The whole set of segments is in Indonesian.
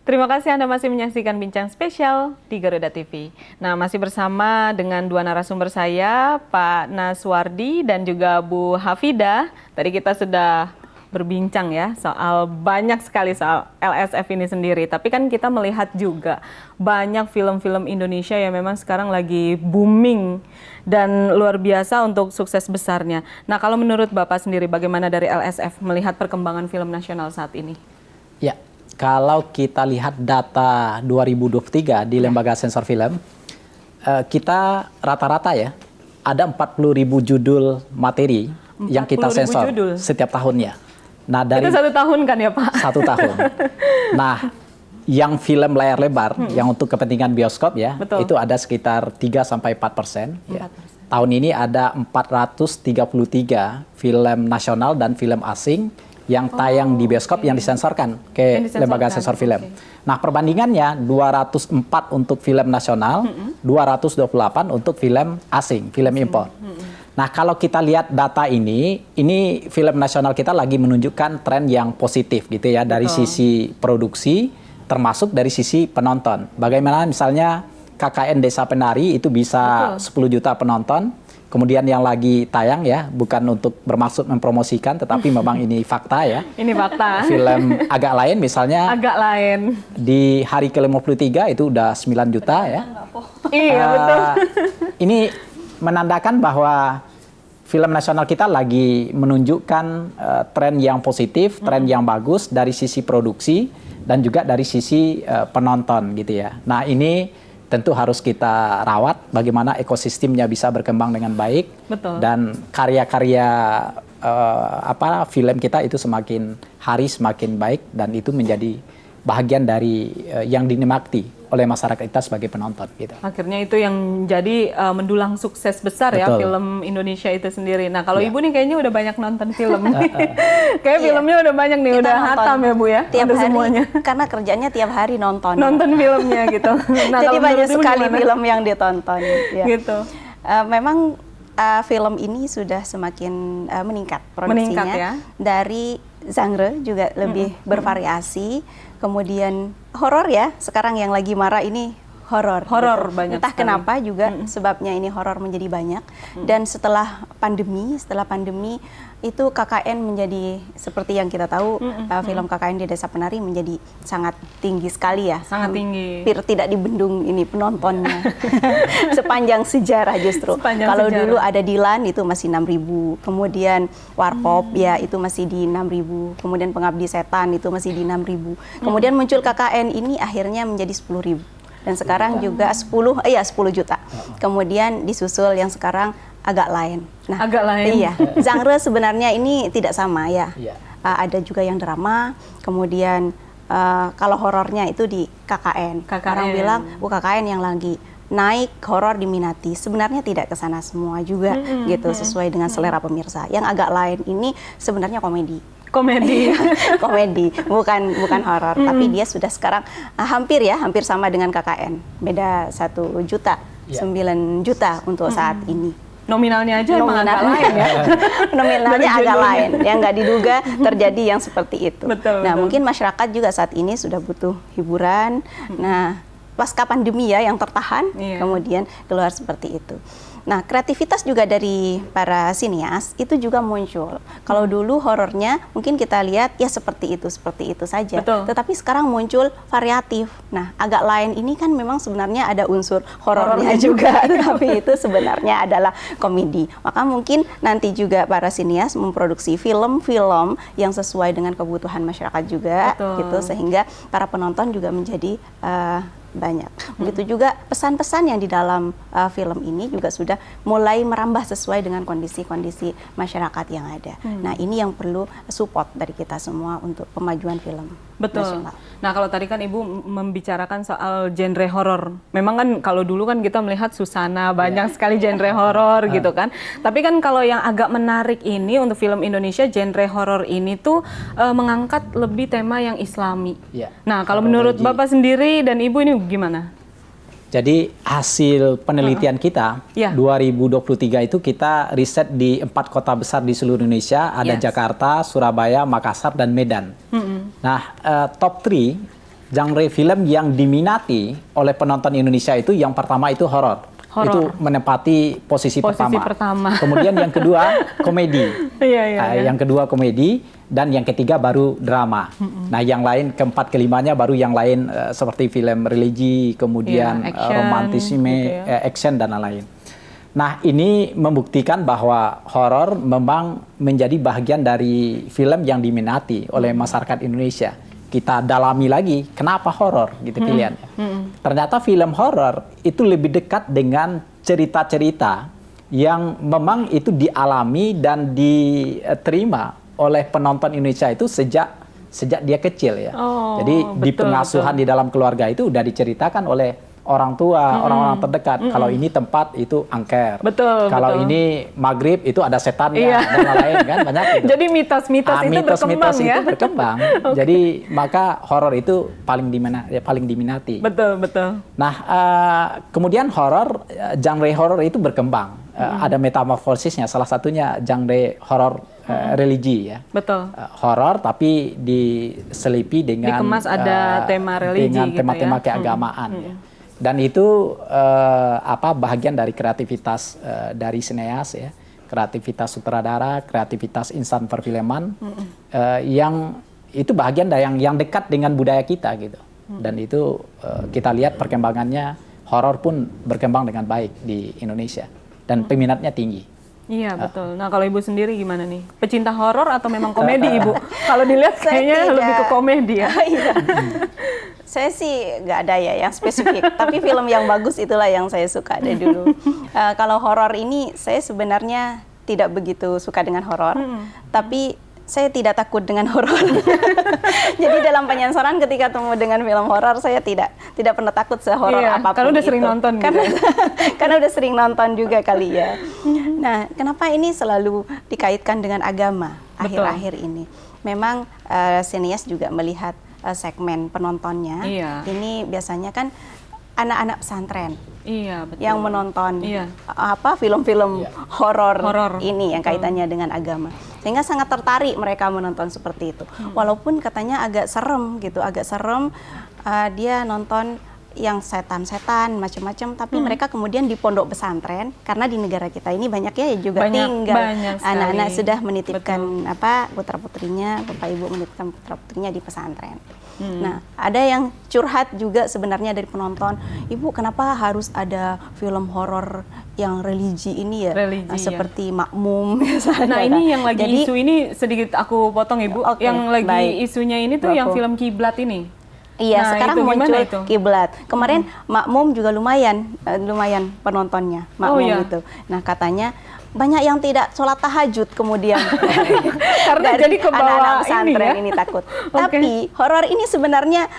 Terima kasih Anda masih menyaksikan Bincang Spesial di Garuda TV. Nah, masih bersama dengan dua narasumber saya, Pak Naswardi dan juga Bu Hafida. Tadi kita sudah berbincang ya soal banyak sekali soal LSF ini sendiri. Tapi kan kita melihat juga banyak film-film Indonesia yang memang sekarang lagi booming dan luar biasa untuk sukses besarnya. Nah, kalau menurut Bapak sendiri bagaimana dari LSF melihat perkembangan film nasional saat ini? Ya. Kalau kita lihat data 2023 di Lembaga Sensor Film, kita rata-rata ya, ada 40.000 judul materi yang kita sensor setiap tahunnya. Nah, dari itu 1 tahun kan ya Pak? 1 tahun. Nah, yang film layar lebar, yang untuk kepentingan bioskop ya, itu ada sekitar 3-4%. Ya. Tahun ini ada 433 film nasional dan film asing yang tayang di bioskop yang disensorkan ke Lembaga Sensor Film. Nah, perbandingannya 204 untuk film nasional, 228 untuk film asing, film impor. Nah, kalau kita lihat data ini film nasional kita lagi menunjukkan tren yang positif gitu ya, dari sisi produksi, termasuk dari sisi penonton. Bagaimana misalnya KKN Desa Penari itu bisa 10 juta penonton. Kemudian yang lagi tayang ya, bukan untuk bermaksud mempromosikan, tetapi memang ini fakta ya. Ini fakta. Film Agak Lain misalnya. Agak Lain. Di hari ke-53 itu udah 9 juta ya. Iya betul. Ini menandakan bahwa film nasional kita lagi menunjukkan tren yang positif, tren yang bagus dari sisi produksi dan juga dari sisi penonton gitu ya. Nah, ini tentu harus kita rawat bagaimana ekosistemnya bisa berkembang dengan baik. Betul. Dan karya-karya film kita itu semakin hari semakin baik dan itu menjadi bahagian dari yang dinikmati oleh masyarakat kita sebagai penonton gitu. Akhirnya itu yang jadi mendulang sukses besar ya film Indonesia itu sendiri. Nah, kalau Ibu nih kayaknya udah banyak nonton film. Kayak filmnya udah banyak nih, udah hatam ya Bu ya. Tiap hari semuanya. Karena kerjanya tiap hari nonton. Nonton filmnya gitu. Nah, jadi banyak sekali film yang ditonton. Ya. Gitu. Memang film ini sudah semakin meningkat produksinya. Meningkat ya. Dari genre juga lebih bervariasi. Kemudian horor ya, sekarang yang lagi marah ini horor. Horor gitu. banyak Entah sekali. kenapa juga sebabnya ini horor menjadi banyak. Dan setelah pandemi itu KKN menjadi seperti yang kita tahu, film KKN di Desa Penari menjadi sangat tinggi sekali ya. Sangat tinggi. Hampir tidak dibendung ini penontonnya. Sepanjang sejarah justru. Kalau dulu ada Dilan itu masih 6.000, kemudian Warkop ya itu masih di 6.000, kemudian Pengabdi Setan itu masih di 6.000. Kemudian muncul KKN ini akhirnya menjadi 10.000. Dan sekarang juga 10 juta. Kemudian disusul yang sekarang Agak Lain. Nah, Agak Lain. Iya, genre sebenarnya ini tidak sama ya. Ada juga yang drama, kemudian kalau horornya itu di KKN. Orang bilang, KKN yang lagi naik horor diminati. Sebenarnya tidak ke sana semua juga gitu, sesuai dengan selera pemirsa. Yang Agak Lain ini sebenarnya komedi, bukan horor, tapi dia sudah sekarang hampir sama dengan KKN, beda 1 juta, 9 juta untuk saat ini. Nominalnya aja emang agak lain ya. Nominalnya agak lain, yang nggak diduga terjadi yang seperti itu. Betul. Mungkin masyarakat juga saat ini sudah butuh hiburan. Nah, pasca pandemi ya yang tertahan, kemudian keluar seperti itu. Nah, kreativitas juga dari para sinias itu juga muncul. Kalau dulu horornya mungkin kita lihat ya seperti itu saja. Betul. Tetapi sekarang muncul variatif. Nah, Agak Lain ini kan memang sebenarnya ada unsur horornya juga, tapi itu sebenarnya adalah komedi. Maka mungkin nanti juga para sinias memproduksi film-film yang sesuai dengan kebutuhan masyarakat juga, gitu, sehingga para penonton juga menjadi banyak. Begitu juga pesan-pesan yang di dalam film ini juga sudah mulai merambah sesuai dengan kondisi-kondisi masyarakat yang ada. Nah, ini yang perlu support dari kita semua untuk pemajuan film nasional. Nah, kalau tadi kan Ibu membicarakan soal genre horor. Memang kan kalau dulu kan kita melihat Susana, banyak sekali genre horor gitu kan. Tapi kan kalau yang agak menarik ini untuk film Indonesia, genre horor ini tuh mengangkat lebih tema yang Islami. Nah, kalau menurut Bapak sendiri dan Ibu ini gimana? Jadi hasil penelitian kita 2023 itu kita riset di 4 kota besar di seluruh Indonesia, ada Jakarta, Surabaya, Makassar, dan Medan. Nah, top 3 genre film yang diminati oleh penonton Indonesia itu yang pertama itu horor. Itu menempati posisi pertama. Kemudian yang kedua komedi. Yang kedua komedi dan yang ketiga baru drama. Nah, yang lain keempat kelimanya baru yang lain seperti film religi, kemudian romantisme, action dan lain-lain. Nah, ini membuktikan bahwa horor memang menjadi bagian dari film yang diminati oleh masyarakat Indonesia. Kita dalami lagi, kenapa horor gitu pilihannya. Ternyata film horor itu lebih dekat dengan cerita-cerita yang memang itu dialami dan diterima oleh penonton Indonesia itu sejak dia kecil ya. Jadi di pengasuhan di dalam keluarga itu udah diceritakan oleh orang tua, orang-orang terdekat. Kalau ini tempat itu angker. Kalau ini maghrib itu ada setannya dan lain-lain kan banyak. Gitu. Jadi mitos-mitos itu berkembang ya. Itu berkembang. Jadi maka horor itu paling diminati. Betul. Nah, kemudian horor, genre horor itu berkembang. Ada metamorfosisnya. Salah satunya genre horor religi ya. Horor tapi diselipi dengan dikemas ada tema religi dengan gitu tema-tema ya. keagamaan. Ya. Dan itu bagian dari kreativitas dari sineas ya, kreativitas sutradara, kreativitas insan perfilman yang itu bagian dari yang dekat dengan budaya kita gitu. Dan itu kita lihat perkembangannya horor pun berkembang dengan baik di Indonesia dan peminatnya tinggi. Iya betul. Nah kalau Ibu sendiri gimana nih? Pecinta horor atau memang komedi Ibu? Kalau dilihat kayaknya lebih ke komedi ya. Saya sih nggak ada ya yang spesifik, tapi film yang bagus itulah yang saya suka dari dulu. Kalau horor ini saya sebenarnya tidak begitu suka dengan horor, tapi saya tidak takut dengan horor. Jadi dalam penyensoran ketika ketemu dengan film horor saya tidak pernah takut sehoror apapun. Karena udah sering nonton gitu. Karena udah sering nonton juga kali ya. Nah, kenapa ini selalu dikaitkan dengan agama akhir-akhir ini? Memang sineas juga melihat segmen penontonnya. Ini biasanya kan anak-anak pesantren. Yang menonton film-film horor ini yang kaitannya dengan agama. Sehingga sangat tertarik mereka menonton seperti itu. Walaupun katanya agak serem gitu, dia nonton yang setan-setan macam-macam, tapi mereka kemudian di pondok pesantren karena di negara kita ini banyak ya juga tinggal anak-anak sudah menitipkan putra-putrinya, bapak ibu menitipkan putra-putrinya di pesantren. Nah, ada yang curhat juga sebenarnya dari penonton, Ibu kenapa harus ada film horor yang religi ini ya, seperti Makmum misalnya. Nah ini yang lagi isu ini sedikit aku potong Ibu, yang lagi isunya ini tuh yang film Kiblat ini. Iya, sekarang muncul Kiblat. Kemarin Makmum juga lumayan penontonnya, Makmum itu. Nah katanya banyak yang tidak sholat tahajud kemudian karena jadi kebawa anak-anak pesantren ini takut. Tapi horor ini sebenarnya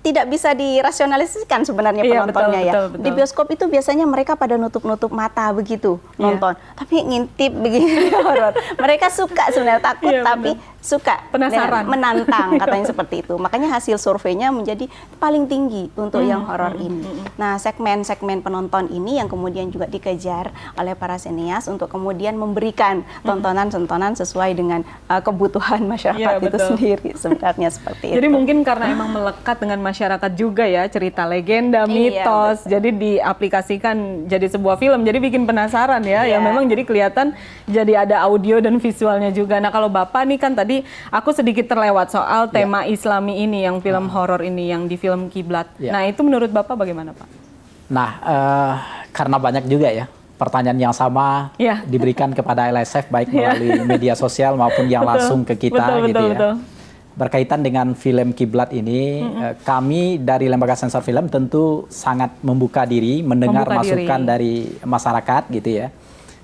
tidak bisa dirasionalisasikan sebenarnya penontonnya betul. Di bioskop itu biasanya mereka pada nutup-nutup mata begitu nonton, tapi ngintip begini horor. Mereka suka sebenarnya takut tapi suka penasaran, menantang katanya seperti itu. Makanya hasil surveinya menjadi paling tinggi untuk yang horor ini. Nah, segmen-segmen penonton ini yang kemudian juga dikejar oleh para sineas untuk kemudian memberikan tontonan-tontonan sesuai dengan kebutuhan masyarakat itu sendiri sebenarnya seperti itu. Jadi mungkin karena emang melekat dengan masyarakat juga ya, cerita legenda, mitos, jadi diaplikasikan jadi sebuah film, jadi bikin penasaran ya, yang memang jadi kelihatan jadi ada audio dan visualnya juga. Nah kalau Bapak nih kan tadi aku sedikit terlewat soal tema Islami ini, yang film horor ini, yang di film Kiblat. Nah itu menurut Bapak bagaimana Pak? Nah karena banyak juga ya pertanyaan yang sama diberikan kepada LSF baik melalui media sosial maupun yang langsung ke kita betul. Berkaitan dengan film Kiblat ini, kami dari Lembaga Sensor Film tentu sangat membuka diri mendengar masukan dari masyarakat gitu ya.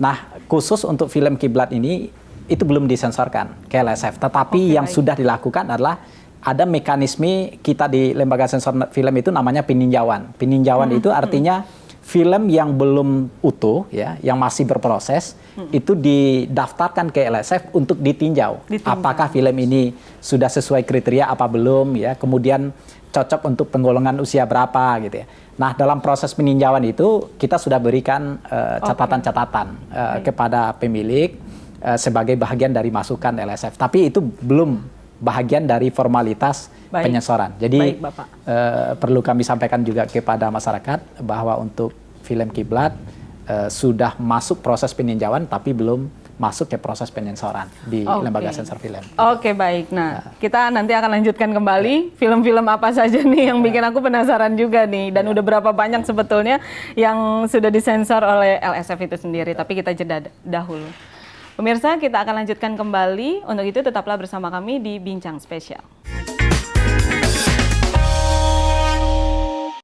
Nah, khusus untuk film Kiblat ini itu belum disensorkan ke LSF, tetapi yang sudah dilakukan adalah ada mekanisme kita di Lembaga Sensor Film itu namanya peninjauan. Peninjauan itu artinya film yang belum utuh ya, yang masih berproses itu didaftarkan ke LSF untuk ditinjau. Apakah film ini sudah sesuai kriteria apa belum ya, kemudian cocok untuk penggolongan usia berapa gitu ya. Nah, dalam proses peninjauan itu kita sudah berikan catatan-catatan kepada pemilik sebagai bagian dari masukan LSF. Tapi itu belum bahagian dari formalitas penyensoran. Jadi perlu kami sampaikan juga kepada masyarakat bahwa untuk film Kiblat sudah masuk proses peninjauan tapi belum masuk ke proses penyensoran di Lembaga Sensor Film. Oke, baik. Nah, kita nanti akan lanjutkan kembali film-film apa saja nih yang bikin aku penasaran juga nih. Dan udah berapa banyak sebetulnya yang sudah disensor oleh LSF itu sendiri. Tapi kita jeda dahulu. Pemirsa, kita akan lanjutkan kembali. Untuk itu tetaplah bersama kami di Bincang Spesial.